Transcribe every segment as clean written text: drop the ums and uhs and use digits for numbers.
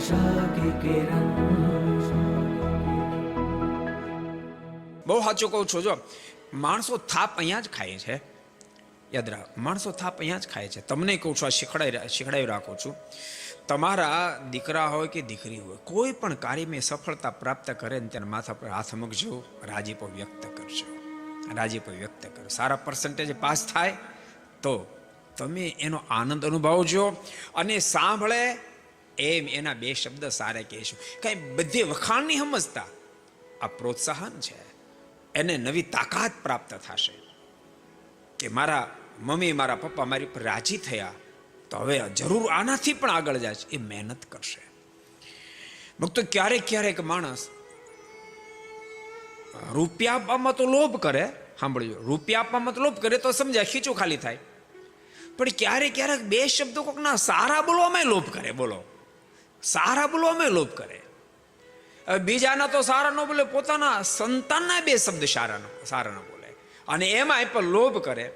आशा की किरण। બહુ સાચું કહું છું. જો માણસો થાપ અહીંયા જ ખાય છે, યાદ રાખ, માણસો થાપ અહીંયા જ ખાય છે. તમને કહું છું, આ શીખડાવી રાખું છું. તમારા દીકરા હોય કે દીકરી હોય, કોઈ પણ કાર્યમાં સફળતા પ્રાપ્ત કરે ને તેના માથા પર હાથ મૂકજો, રાજીપો વ્યક્ત કરજો, રાજીપો વ્યક્ત કરો. સારા પર્સન્ટેજ પાસ થાય તો તમે એનો આનંદ અનુભવજો, અને સાંભળે એમ એના બે શબ્દ સારા કહેશું. કઈ બધી વખાણ નહીં સમજતા, આ પ્રોત્સાહન છે, એને નવી તાકાત પ્રાપ્ત થશે કે મારા મમ્મી મારા પપ્પા મારી પર રાજી થયા તો હવે જરૂર આનાથી પણ આગળ જાય. એ મહેનત કરશે. ભક્તો, ક્યારેક ક્યારેક માણસ રૂપિયા આપવામાં તો લોભ કરે, સાંભળજો, રૂપિયા આપવામાં તો લોભ કરે તો સમજાય ખીચું ખાલી થાય, પણ ક્યારેક ક્યારેક બે શબ્દો કોકના સારા બોલવામાં લોભ કરે. બોલો, સારા બોલવામાં લોભ કરે. બીજાના તો સારા ન બોલે, પોતાના સંતાનના બે શબ્દ સારા ન બોલે, અને એમાં પણ લોભ કરે.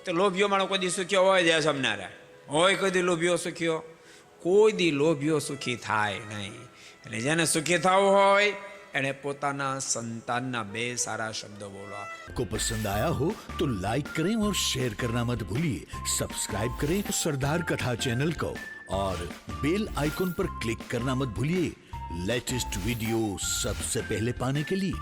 તો લોભીઓ માણો કોઈ દી સુખ્યો હોય જય સમનારાયણ હોય, કોઈ દી લોભીઓ સુખ્યો, કોઈ દી લોભીઓ સુખી થાય નહીં. એટલે જેને સુખી થવું હોય એને પોતાના સંતાનના બે સારા શબ્દો બોલવા. को पसंद आया हो तो लाइक करें और शेयर करना मत भूलिए. सब्सक्राइब करें सरदार कथा चैनल को और बेल आइकॉन पर क्लिक करना मत भूलिए लेटेस्ट वीडियो सबसे पहले पाने के लिए.